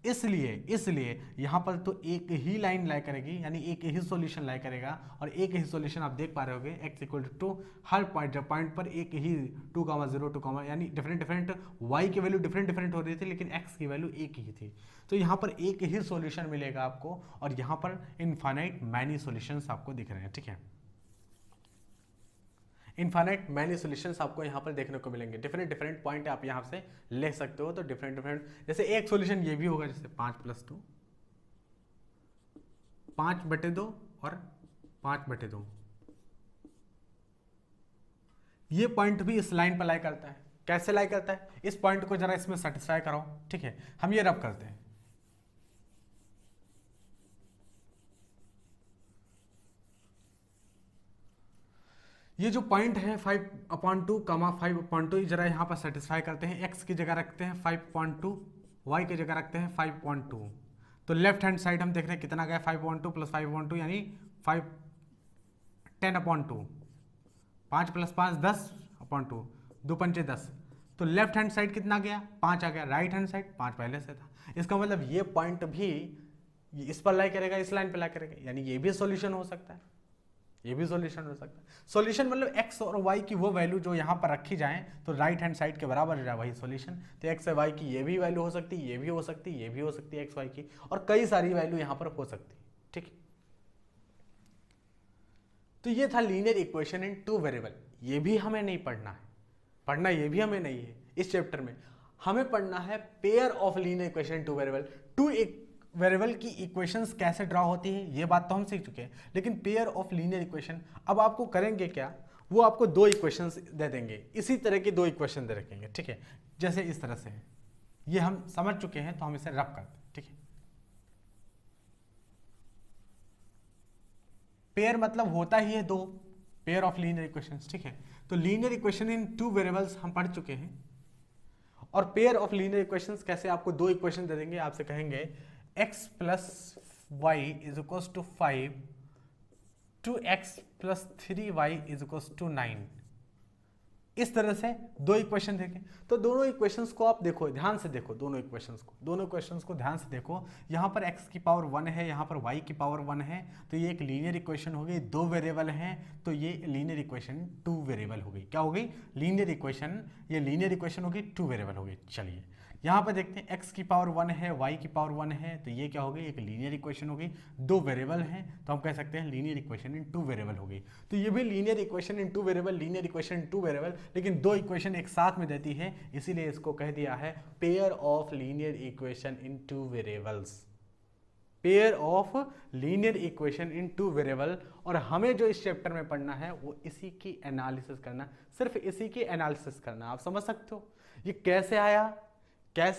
इसलिए इसलिए यहाँ पर तो एक ही लाइन लाई करेगी, यानी एक ही सॉल्यूशन लाई करेगा, और एक ही सॉल्यूशन आप देख पा रहे होगे x इक्वल टू हर पॉइंट पर एक ही 2,0 2, यानी डिफरेंट डिफरेंट y की वैल्यू डिफरेंट डिफरेंट हो रही थी, लेकिन x की वैल्यू एक ही थी। तो यहाँ पर एक ही सॉल्यूशन मिलेगा आपको, और यहाँ पर इनफाइनाइट मैनी सॉल्यूशंस आपको दिख रहे हैं, ठीक है। इनफाइनाइट मैनी सॉल्यूशंस आपको यहाँ पर देखने को मिलेंगे, डिफरेंट डिफरेंट पॉइंट आप यहाँ से ले सकते हो। तो डिफरेंट डिफरेंट, जैसे एक सॉल्यूशन ये भी होगा, जैसे 5+2 5/2 और 5/2, ये पॉइंट भी इस लाइन पर लाई करता है। कैसे लाई करता है, इस पॉइंट को जरा इसमें सेटिस्फाई कराओ, ठीक है। हम ये रब करते हैं, ये जो पॉइंट है 5/2 5/2, जरा यहाँ पर सेटिस्फाई करते हैं। x की जगह रखते हैं 5.2, y की जगह रखते हैं 5.2। तो लेफ्ट हैंड साइड हम देख रहे हैं कितना गया, 5.2 + 5.2 यानी 10/2, 5 + 5 10/2, 2 पंचे 10। तो लेफ्ट हैंड साइड कितना गया, 5 आ गया। राइट हैंड साइड 5 पहले से था। इसका मतलब ये पॉइंट भी इस पर लाई करेगा, इस लाइन पर लाई करेगा, यानी ये भी सॉल्यूशन हो सकता है, ये भी सॉल्यूशन हो सकता है। सॉल्यूशन मतलब x और y की वो वैल्यू जो यहाँ पर रखी जाए तो राइट हैंड साइड के बराबर हो जाए, वही सॉल्यूशन। तो x और y की ये भी वैल्यू हो सकती है, ये भी हो सकती है, ये भी हो सकती है x y की, और कई सारी वैल्यू यहाँ पर हो सकती है, ठीक। तो ये था लीनियर इक्वेशन इन 2 वेरिएबल। ये भी हमें नहीं पढ़ना है, पढ़ना ये भी हमें नहीं है इस चैप्टर में। हमें पढ़ना है pair of linear equation in 2 variable. 2 variable की इक्वेशंस कैसे ड्रा होती है ये बात तो हम सीख चुके हैं, लेकिन पेयर ऑफ लीनियर इक्वेशन अब आपको करेंगे क्या, वो आपको 2 इक्वेशंस दे देंगे, इसी तरह की 2 इक्वेशन दे रखेंगे, ठीक है। जैसे इस तरह से है, ये हम समझ चुके हैं, तो हम इसे रब करते हैं, ठीक है। पेयर मतलब होता ही है 2, पेयर ऑफ लीनियर इक्वेशंस, ठीक है। तो लीनियर इक्वेशन इन 2 वेरिएबल्स हम पढ़ चुके हैं। और पेयर ऑफ लीनियर इक्वेशंस कैसे, आपको 2 इक्वेशन दे देंगे, आपसे कहेंगे x + y = 5, 2x + 3y = 9। इस तरह से 2 इक्वेशन देखें। तो दोनों इक्वेशंस को आप देखो, ध्यान से देखो, दोनों इक्वेशंस को ध्यान से देखो। यहाँ पर x की पावर 1 है, यहाँ पर y की पावर 1 है, तो ये एक लीनियर इक्वेशन हो गई। 2 वेरिएबल हैं, तो ये लीनियर इक्वेशन 2 वेरिएबल हो गई। क्या हो गई, लीनियर इक्वेशन, ये लीनियर इक्वेशन हो गई 2 वेरिएबल हो गई। चलिए यहाँ पर देखते हैं, x की पावर 1 है, y की पावर 1 है, तो ये क्या हो गई, एक लीनियर इक्वेशन हो गई। 2 वेरिएबल हैं, तो हम कह सकते हैं लीनियर इक्वेशन इन 2 वेरिएबल हो गई। तो ये भी linear equation in 2 variable, linear equation in 2 variable, लेकिन 2 इक्वेशन एक साथ में देती है, इसीलिए इसको कह दिया है pair of linear equation in 2 variables. Pair of linear equation in 2 variable. और हमें जो इस चैप्टर में पढ़ना है वो इसी की एनालिसिस करना, सिर्फ इसी की एनालिसिस करना। आप समझ सकते हो ये कैसे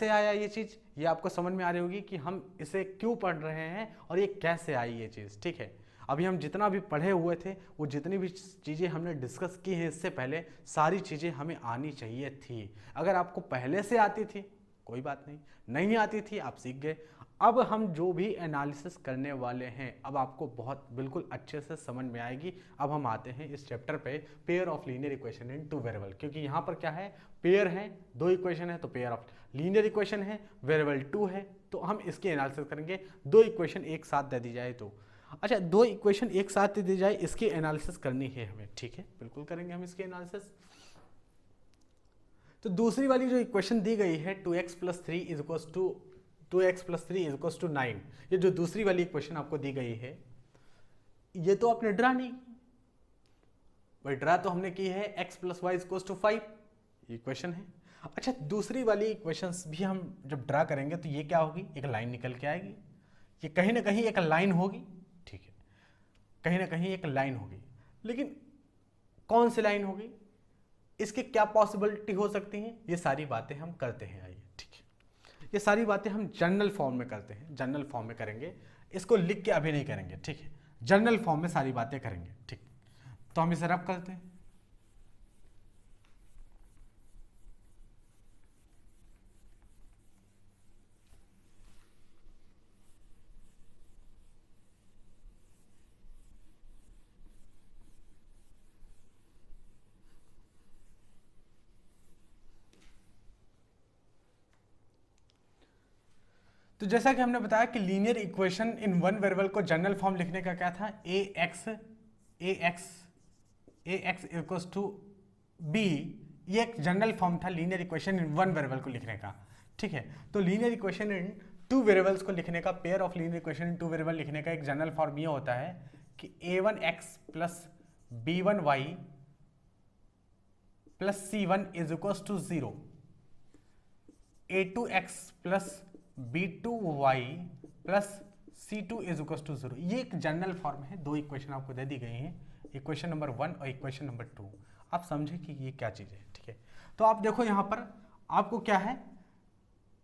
आया ये चीज़, ये आपको समझ में आ रही होगी कि हम इसे क्यों पढ़ रहे हैं और ये कैसे आई ये चीज़, ठीक है। अभी हम जितना भी पढ़े हुए थे, वो जितनी भी चीज़ें हमने डिस्कस की हैं इससे पहले, सारी चीज़ें हमें आनी चाहिए थी। अगर आपको पहले से आती थी कोई बात नहीं आती थी आप सीख गए। अब हम जो भी एनालिसिस करने वाले हैं, अब आपको बहुत बिल्कुल अच्छे से समझ में आएगी। अब हम आते हैं इस चैप्टर पे, pair of linear equation in 2 variable. क्योंकि यहाँ पर क्या है, पेयर है, 2 इक्वेशन है, तो पेयर ऑफ लीनियर इक्वेशन है, वेरिएबल 2 है, तो हम इसकी एनालिसिस करेंगे। 2 इक्वेशन एक साथ दे दी जाए तो, अच्छा 2 इक्वेशन एक साथ दे दी जाए, इसकी एनालिसिस करनी है हमें, ठीक है, बिल्कुल करेंगे हम इसकी एनालिसिस। तो दूसरी वाली जो इक्वेशन दी गई है 2x + 3 = 9, ये जो दूसरी वाली इक्वेशन आपको दी गई है, ये तो आपने ड्रा नहीं, भाई ड्रा तो हमने की है x + y = 5, इक्वेशन है। अच्छा दूसरी वाली इक्वेशंस भी हम जब ड्रा करेंगे तो ये क्या होगी, एक लाइन निकल के आएगी, ये कहीं ना कहीं एक लाइन होगी, ठीक है, कहीं ना कहीं एक लाइन होगी, लेकिन कौन सी लाइन होगी, इसकी क्या पॉसिबिलिटी हो सकती है, ये सारी बातें हम करते हैं। आइए, ठीक है, ये सारी बातें हम जनरल फॉर्म में करते हैं, जनरल फॉर्म में करेंगे, इसको लिख के अभी नहीं करेंगे, ठीक है, जनरल फॉर्म में सारी बातें करेंगे, ठीक। तो हम इसे रब करते हैं। तो जैसा कि हमने बताया कि linear equation in one variable को जनरल फॉर्म लिखने का क्या था, ए एक्स इक्वल्स टू बी, ये एक जनरल फॉर्म था linear equation in one variable को लिखने का। ठीक है, तो linear equation in two variables को लिखने का, pair of linear equation in two variable लिखने का एक जनरल फॉर्म ये होता है कि a1x plus b1y plus c1 is equals to 0, a2x plus b2y plus c2 is equals to 0। ये एक जनरल फॉर्म है, दो इक्वेशन आपको दे दी गई हैं, इक्वेशन नंबर 1 और इक्वेशन नंबर 2। आप समझे कि ये क्या चीज़ है। ठीक है, तो आप देखो यहाँ पर आपको क्या है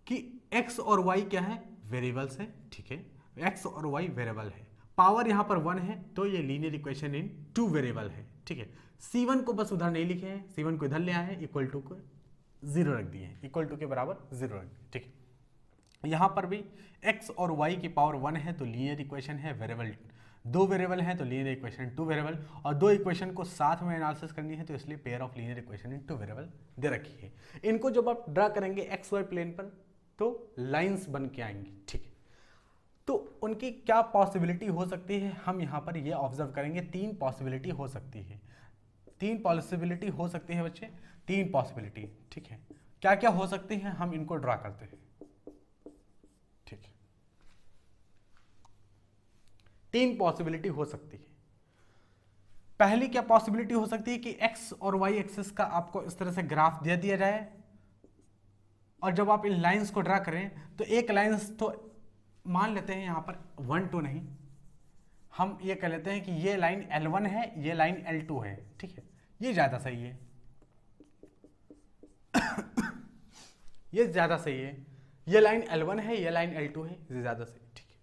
कि x और y क्या है, वेरिएबल्स है। ठीक है, x और y वेरिएबल है, पावर यहाँ पर 1 है, तो ये linear equation in two variable है। ठीक है, c1 को बस उधर नहीं लिखे हैं, c1 को इधर ले आए हैं, इक्वल टू को 0 रख दिए हैं, इक्वल टू के बराबर 0 रख दिए। ठीक है, यहाँ पर भी x और y की पावर 1 है तो लीनियर इक्वेशन है वेरिएबल, दो वेरिएबल हैं तो लीनियर इक्वेशन टू वेरिएबल, और दो इक्वेशन को साथ में एनालिसिस करनी है तो इसलिए pair of linear equation in two variable दे रखी है। इनको जब आप ड्रा करेंगे एक्स वाई प्लेन पर तो लाइंस बन के आएंगी। ठीक है, तो उनकी क्या पॉसिबिलिटी हो सकती है, हम यहाँ पर ये ऑब्जर्व करेंगे। तीन पॉसिबिलिटी हो सकती है, तीन पॉसिबिलिटी हो सकती है बच्चे, तीन पॉसिबिलिटी। ठीक है, क्या क्या हो सकती है हम इनको ड्रा करते हैं। ठीक है, तीन पॉसिबिलिटी हो सकती है। पहली क्या पॉसिबिलिटी हो सकती है कि एक्स और वाई एक्सिस का आपको इस तरह से ग्राफ दे दिया जाए, और जब आप इन लाइंस को ड्रा करें तो एक लाइंस तो मान लेते हैं यहाँ पर 1 2 नहीं, हम ये कह लेते हैं कि ये लाइन L1 है, ये लाइन L2 है। ठीक है, ये ज़्यादा सही है ये ज़्यादा सही है, ये लाइन L1 है, ये लाइन L2 है, ये ज़्यादा सही। ठीक है,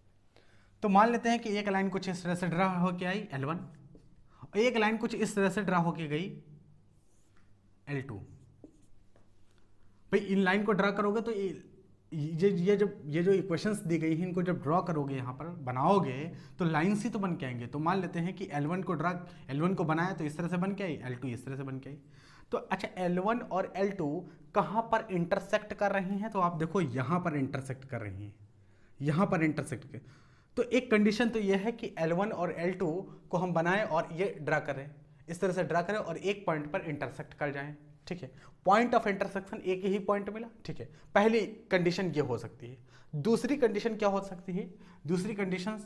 तो मान लेते हैं कि एक लाइन कुछ इस तरह से ड्रा होके आई L1, और एक लाइन कुछ इस तरह से ड्रा होके गई L2। भाई इन लाइन को ड्रा करोगे तो ये जो इक्वेशंस दी गई हैं इनको जब ड्रॉ करोगे, यहाँ पर बनाओगे तो लाइन्स ही तो बन के आएंगे। तो मान लेते हैं कि L1 को बनाया तो इस तरह से बन के आई, L2 इस तरह से बन के आई। तो अच्छा, L1 और L2 कहाँ पर इंटरसेक्ट कर रही हैं, तो आप देखो यहाँ पर इंटरसेक्ट कर रही हैं, यहाँ पर इंटरसेक्ट कर। तो एक कंडीशन तो ये है कि L1 और L2 को हम बनाएं और ये ड्रा करें, इस तरह से ड्रा करें और एक पॉइंट पर इंटरसेक्ट कर जाएं। ठीक है, पॉइंट ऑफ इंटरसेक्शन एक ही पॉइंट मिला। ठीक है, पहली कंडीशन ये हो सकती है। दूसरी कंडीशन क्या हो सकती है, दूसरी कंडीशन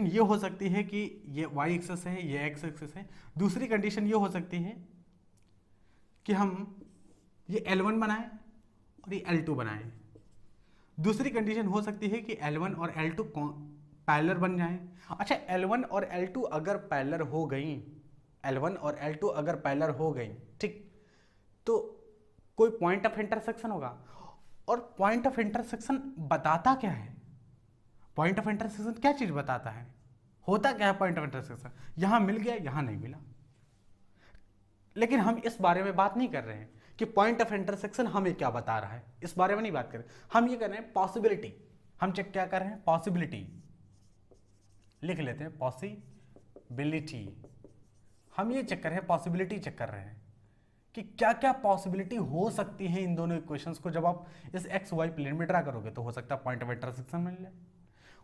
ये हो सकती है कि ये y एक्सिस है, ये x एक्सिस है। दूसरी कंडीशन ये हो सकती है कि हम ये L1 बनाएं और ये L2 बनाएं। दूसरी कंडीशन हो सकती है कि L1 और L2 पैरेलल बन जाएं। अच्छा, L1 और L2 अगर पैरेलल हो गई, L1 और L2 अगर पैरेलल हो गई, ठीक, तो कोई पॉइंट ऑफ इंटरसेक्शन होगा। और पॉइंट ऑफ इंटरसेक्शन बताता क्या है, पॉइंट ऑफ इंटरसेक्शन क्या चीज बताता है, होता क्या है पॉइंट ऑफ इंटरसेक्शन, यहां मिल गया यहां नहीं मिला। लेकिन हम इस बारे में बात नहीं कर रहे हैं कि पॉइंट ऑफ इंटरसेक्शन हमें क्या बता रहा है, इस बारे में नहीं बात कर रहे। हम ये कर रहे हैं पॉसिबिलिटी, हम चेक क्या कर रहे हैं, पॉसिबिलिटी लिख लेते हैं, पॉसिबिलिटी। हम ये चेक कर रहे हैं, पॉसिबिलिटी चेक कर रहे हैं कि क्या क्या पॉसिबिलिटी हो सकती है इन दोनों इक्वेशंस को जब आप इस एक्स वाई प्लेन में ड्रा करोगे। तो हो सकता है पॉइंट ऑफ इंटरसेक्शन मिल जाए,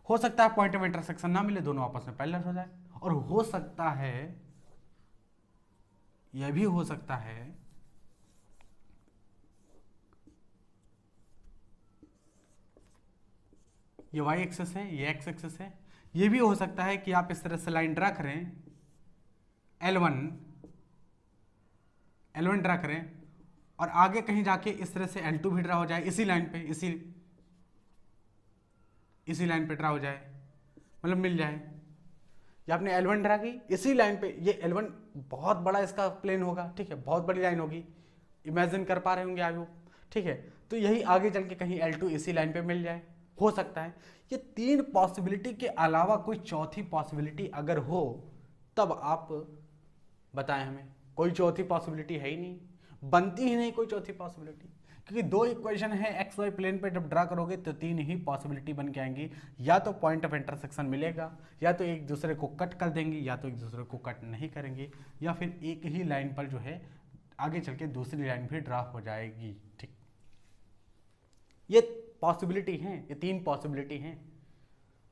हो सकता है पॉइंट ऑफ इंटरसेक्शन ना मिले, दोनों आपस में पैरेलल हो जाए, और हो सकता है, यह भी हो सकता है ये y एक्सिस है, ये x एक्सिस है। ये भी हो सकता है कि आप इस तरह से लाइन ड्रा करें, L1 ड्रा करें और आगे कहीं जाके इस तरह से L2 भी ड्रा हो जाए, इसी लाइन पे, इसी लाइन पे ड्रा हो जाए, मतलब मिल जाए। या आपने L1 ड्रा की इसी लाइन पे, ये L1 बहुत बड़ा इसका प्लेन होगा, ठीक है, बहुत बड़ी लाइन होगी, इमेजिन कर पा रहे होंगे आप, ठीक है। तो यही आगे चल के कहीं L2 इसी लाइन पे मिल जाए, हो सकता है। ये तीन पॉसिबिलिटी के अलावा कोई चौथी पॉसिबिलिटी अगर हो तब आप बताएं हमें। कोई चौथी पॉसिबिलिटी है ही नहीं, बनती ही नहीं कोई चौथी पॉसिबिलिटी, क्योंकि दो इक्वेशन है एक्स वाई प्लेन पे, जब ड्रा करोगे तो तीन ही पॉसिबिलिटी बन के आएंगी। या तो पॉइंट ऑफ इंटरसेक्शन मिलेगा, या तो एक दूसरे को कट कर देंगे, या तो एक दूसरे को कट नहीं करेंगे, या फिर एक ही लाइन पर जो है आगे चल के दूसरी लाइन भी ड्रा हो जाएगी। ठीक। ये पॉसिबिलिटी हैं, ये 3 पॉसिबिलिटी हैं।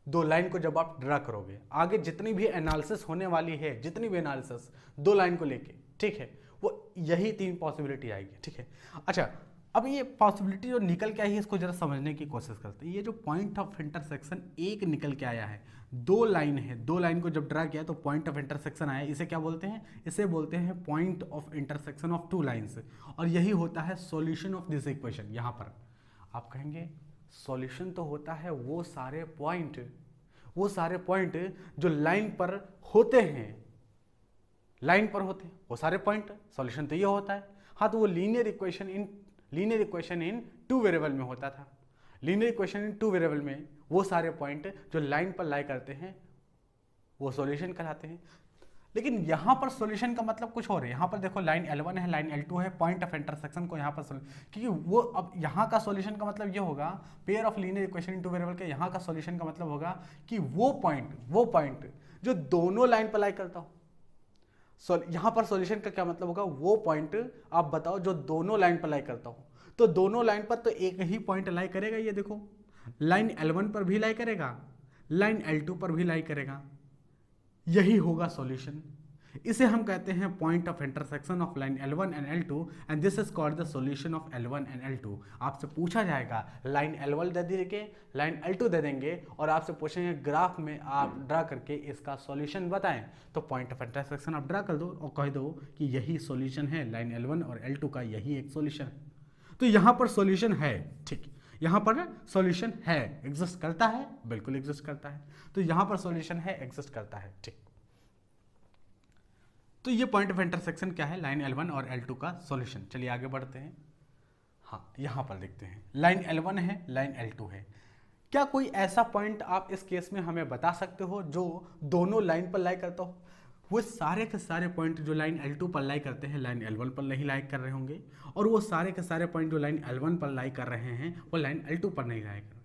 2 लाइन को जब आप ड्रा करोगे, आगे जितनी भी एनालिसिस होने वाली है, जितनी भी एनालिसिस 2 लाइन को लेके, ठीक है, वो यही 3 पॉसिबिलिटी आएगी, ठीक है। अच्छा, अब ये पॉसिबिलिटी जो निकल के आई है इसको जरा समझने की कोशिश करते हैं। ये जो पॉइंट ऑफ इंटरसेक्शन एक निकल के आया है, 2 लाइन है, 2 लाइन को जब ड्रा किया तो पॉइंट ऑफ इंटरसेक्शन आया, इसे क्या बोलते हैं? इसे बोलते हैं point of intersection of 2 lines, और यही होता है सॉल्यूशन ऑफ दिस इक्वेशन। यहाँ पर आप कहेंगे सॉल्यूशन तो होता है वो सारे पॉइंट जो लाइन पर होते हैं, लाइन पर होते हैं वो सारे पॉइंट, सॉल्यूशन तो ये होता है। हाँ, तो वो लीनियर इक्वेशन इन 2 वेरिएबल में होता था। लीनियर इक्वेशन इन 2 वेरिएबल में वो सारे पॉइंट जो लाइन पर लाई करते हैं वो सॉल्यूशन कहलाते हैं। लेकिन यहाँ पर सॉल्यूशन का मतलब कुछ और है। यहाँ पर देखो लाइन L1 है, लाइन L2 है, पॉइंट ऑफ इंटरसेक्शन को यहाँ पर क्योंकि वो अब यहाँ का सॉल्यूशन का मतलब ये होगा, pair of linear equation in 2 variable के यहाँ का सॉल्यूशन का मतलब होगा कि वो पॉइंट जो दोनों लाइन पर लाई करता हो। यहाँ पर सॉल्यूशन का क्या मतलब होगा? वो पॉइंट आप बताओ जो दोनों लाइन पर लाई करता हो। तो दोनों लाइन पर तो एक ही पॉइंट लाई करेगा, ये देखो लाइन L1 पर भी लाई करेगा, लाइन L2 पर भी लाई करेगा, यही होगा सॉल्यूशन। इसे हम कहते हैं point of intersection of line L1 and L2 and this is called the solution of L1 and L2। आपसे पूछा जाएगा लाइन L1 दे देंगे, लाइन L2 दे देंगे, और आपसे पूछेंगे ग्राफ में आप ड्रा करके इसका सॉल्यूशन बताएं, तो पॉइंट ऑफ इंटरसेक्शन आप ड्रा कर दो और कह दो कि यही सॉल्यूशन है, लाइन L1 और L2 का यही एक सॉल्यूशन है। तो यहाँ पर सॉल्यूशन है, ठीक, यहाँ पर सॉल्यूशन है, एग्जिस्ट करता है, बिल्कुल एग्जिस्ट करता है। तो यहाँ पर सॉल्यूशन है, एग्जिस्ट करता है, ठीक। तो ये पॉइंट ऑफ इंटरसेक्शन क्या है? लाइन L1 और L2 का सॉल्यूशन। चलिए आगे बढ़ते हैं। हाँ, यहाँ पर देखते हैं लाइन L1 है, लाइन L2 है। क्या कोई ऐसा पॉइंट आप इस केस में हमें बता सकते हो जो दोनों लाइन पर लाई करता हो? वो सारे के सारे पॉइंट जो लाइन L2 पर लाई करते हैं लाइन L1 पर नहीं लाई कर रहे होंगे, और वो सारे के सारे पॉइंट जो लाइन L1 पर लाई कर रहे हैं वो लाइन L2 पर नहीं लाई कर रहे।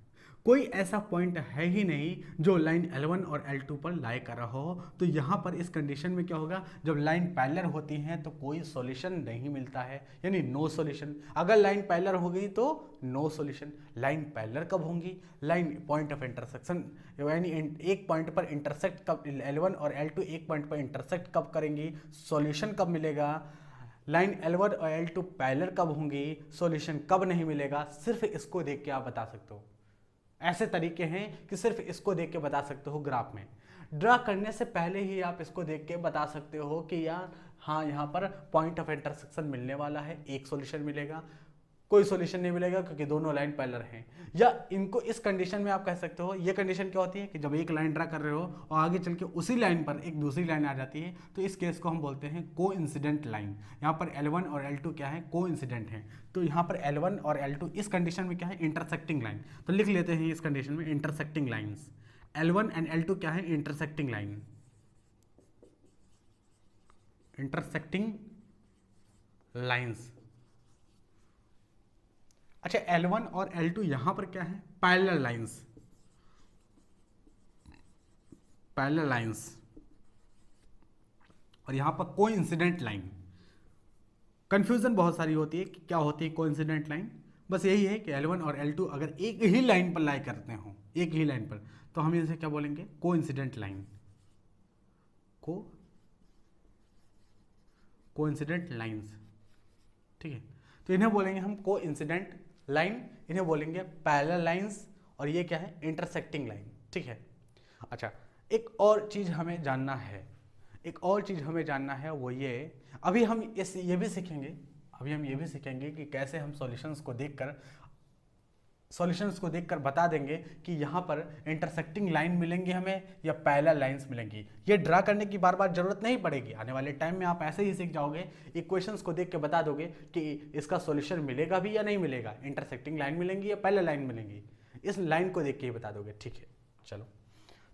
कोई ऐसा पॉइंट है ही नहीं जो लाइन L1 और L2 पर लाई कर रहा हो। तो यहाँ पर इस कंडीशन में क्या होगा? जब लाइन पैरेलल होती हैं तो कोई सॉल्यूशन नहीं मिलता है, यानी नो सॉल्यूशन। अगर लाइन पैरेलल हो गई तो नो सॉल्यूशन। लाइन पैरेलल कब होंगी? लाइन पॉइंट ऑफ इंटरसेक्शन, यानी एक पॉइंट पर इंटरसेक्ट कब, L1 और L2 एक पॉइंट पर इंटरसेक्ट कब करेंगी, सॉल्यूशन कब मिलेगा। लाइन L1 और L2 पैरेलल कब होंगी, सॉल्यूशन कब नहीं मिलेगा। सिर्फ इसको देख के आप बता सकते हो। ऐसे तरीके हैं कि सिर्फ इसको देख के बता सकते हो। ग्राफ में ड्रा करने से पहले ही आप इसको देख के बता सकते हो कि यार हाँ, यहाँ पर पॉइंट ऑफ इंटरसेक्शन मिलने वाला है, एक सॉल्यूशन मिलेगा, कोई सॉल्यूशन नहीं मिलेगा क्योंकि दोनों लाइन पैरेलल हैं। या इनको इस कंडीशन में आप कह सकते हो, ये कंडीशन क्या होती है कि जब एक लाइन ड्रा कर रहे हो और आगे चल के उसी लाइन पर एक दूसरी लाइन आ जाती है, तो इस केस को हम बोलते हैं कोइंसिडेंट लाइन। यहाँ पर L1 और L2 क्या है? कोइंसिडेंट है। तो यहाँ पर L1 और L2 इस कंडीशन में क्या है? Intersecting line. तो लिख लेते हैं इस कंडीशन में intersecting lines. L1 and L2 क्या है? Intersecting line, intersecting lines. अच्छा, L1 और L2 यहां पर क्या है? पैरेलल लाइंस, पैरेलल लाइंस, और यहां पर कोइंसिडेंट लाइन। कंफ्यूजन बहुत सारी होती है कि क्या होती है कोइंसिडेंट लाइन। बस यही है कि L1 और L2 अगर एक ही लाइन पर लाई करते हो, एक ही लाइन पर, तो हम इसे क्या बोलेंगे? कोइंसिडेंट लाइन, कोइंसिडेंट लाइंस, ठीक है। तो इन्हें बोलेंगे हम कोइंसिडेंट लाइन, इन्हें बोलेंगे पैरेलल लाइंस, और ये क्या है? इंटरसेक्टिंग लाइन, ठीक है। अच्छा, एक और चीज हमें जानना है, एक और चीज हमें जानना है, वो ये अभी हम ये भी सीखेंगे कि कैसे हम सॉल्यूशंस को देखकर बता देंगे कि यहाँ पर इंटरसेक्टिंग लाइन मिलेंगी हमें या पैरेलल लाइंस मिलेंगी। ये ड्रा करने की बार बार जरूरत नहीं पड़ेगी। आने वाले टाइम में आप ऐसे ही सीख जाओगे, इक्वेशंस को देख के बता दोगे कि इसका सॉल्यूशन मिलेगा भी या नहीं मिलेगा, इंटरसेक्टिंग लाइन मिलेंगी या पैरेलल लाइन मिलेंगी, इस लाइन को देख के ही बता दोगे, ठीक है। चलो,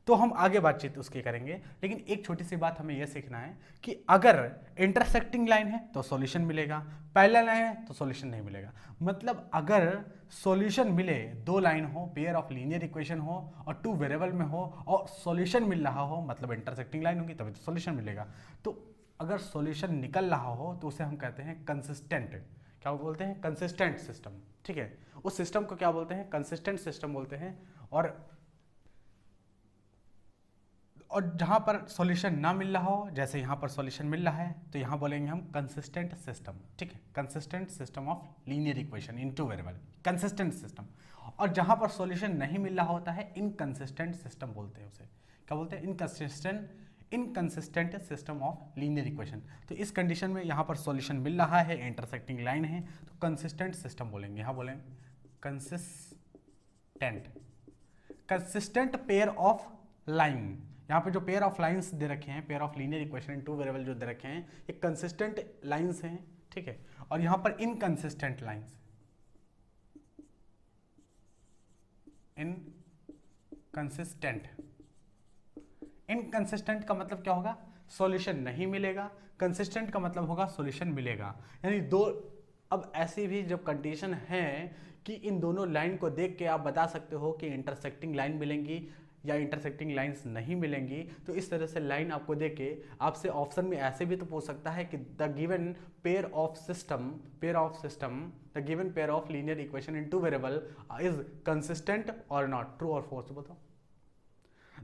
तो हम आगे बातचीत उसकी करेंगे, लेकिन एक छोटी सी बात हमें यह सीखना है कि अगर इंटरसेक्टिंग लाइन है तो सॉल्यूशन मिलेगा, पैरेलल लाइन है तो सॉल्यूशन नहीं मिलेगा। मतलब अगर सॉल्यूशन मिले, 2 लाइन हो, पेयर ऑफ लीनियर इक्वेशन हो और 2 वेरिएबल में हो और सॉल्यूशन मिल रहा हो, मतलब इंटरसेक्टिंग लाइन होगी तभी तो सॉल्यूशन मिलेगा। तो अगर सॉल्यूशन निकल रहा हो तो उसे हम कहते हैं कंसिस्टेंट। क्या बोलते हैं, कंसिस्टेंट सिस्टम, ठीक है। उस सिस्टम को क्या बोलते हैं, कंसिस्टेंट सिस्टम बोलते हैं। और जहां पर सॉल्यूशन ना मिल रहा हो, जैसे यहाँ पर सॉल्यूशन मिल रहा है, तो यहाँ बोलेंगे हम कंसिस्टेंट सिस्टम, ठीक है, consistent system of linear equation in two variable, consistent system. और जहां पर सॉल्यूशन नहीं मिल रहा होता है, इनकंसिस्टेंट सिस्टम बोलते हैं उसे, क्या बोलते हैं, inconsistent system of linear equation. तो इस कंडीशन में यहाँ पर सॉल्यूशन मिल रहा है, इंटरसेक्टिंग लाइन है, तो कंसिस्टेंट सिस्टम बोलेंगे। यहाँ बोलेंगे कंसिस्टेंट पेयर ऑफ लाइन। यहाँ पे जो पेयर ऑफ लाइंस दे रखे हैं, pair of linear equation in two variable जो दे रखे हैं, ये कंसिस्टेंट लाइंस हैं, ठीक है। और यहाँ पर इनकंसिस्टेंट लाइंस, इनकंसिस्टेंट का मतलब क्या होगा, सॉल्यूशन नहीं मिलेगा। कंसिस्टेंट का मतलब होगा सॉल्यूशन मिलेगा। यानी दो, अब ऐसी भी जब कंडीशन है कि इन दोनों लाइन को देख के आप बता सकते हो कि इंटरसेक्टिंग लाइन मिलेंगी या इंटरसेक्टिंग लाइंस नहीं मिलेंगी, तो इस तरह से लाइन आपको देख के आपसे ऑप्शन में ऐसे भी तो पूछ सकता है कि the given pair of system, the given pair of linear equation in two variable is consistent और नॉट, ट्रू और फॉल्स बताओ।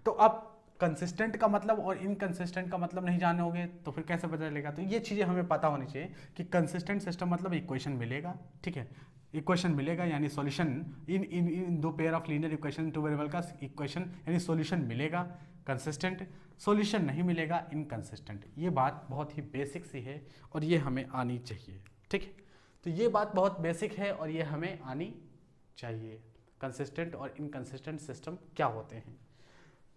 तो अब कंसिस्टेंट का मतलब और इनकंसिस्टेंट का मतलब नहीं जाने होगे तो फिर कैसे पता चलेगा। तो ये चीज़ें हमें पता होनी चाहिए कि कंसिस्टेंट सिस्टम मतलब इक्वेशन मिलेगा, ठीक है, इक्वेशन मिलेगा यानी सॉल्यूशन, इन दो pair of linear equation two variable का इक्वेशन यानी सॉल्यूशन मिलेगा कंसिस्टेंट, सॉल्यूशन नहीं मिलेगा इनकंसिस्टेंट। ये बात बहुत ही बेसिक सी है और ये हमें आनी चाहिए, ठीक है। तो ये बात बहुत बेसिक है और ये हमें आनी चाहिए, कंसिस्टेंट और इनकंसिस्टेंट सिस्टम क्या होते हैं।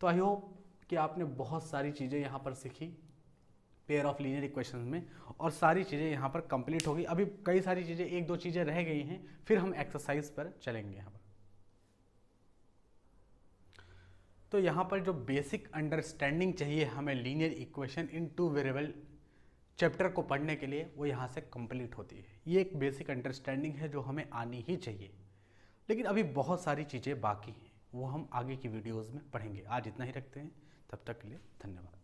तो आई होप कि आपने बहुत सारी चीज़ें यहाँ पर सीखी पेयर ऑफ लीनियर इक्वेशन में, और सारी चीज़ें यहाँ पर कंप्लीट होगी। अभी कई सारी चीज़ें, एक दो चीज़ें रह गई हैं, फिर हम एक्सरसाइज पर चलेंगे यहाँ पर। तो यहाँ पर जो बेसिक अंडरस्टैंडिंग चाहिए हमें linear equation in two variable chapter को पढ़ने के लिए, वो यहाँ से कंप्लीट होती है। ये एक बेसिक अंडरस्टैंडिंग है जो हमें आनी ही चाहिए, लेकिन अभी बहुत सारी चीज़ें बाकी हैं, वो हम आगे की वीडियोज़ में पढ़ेंगे। आज इतना ही रखते हैं, तब तक के लिए धन्यवाद।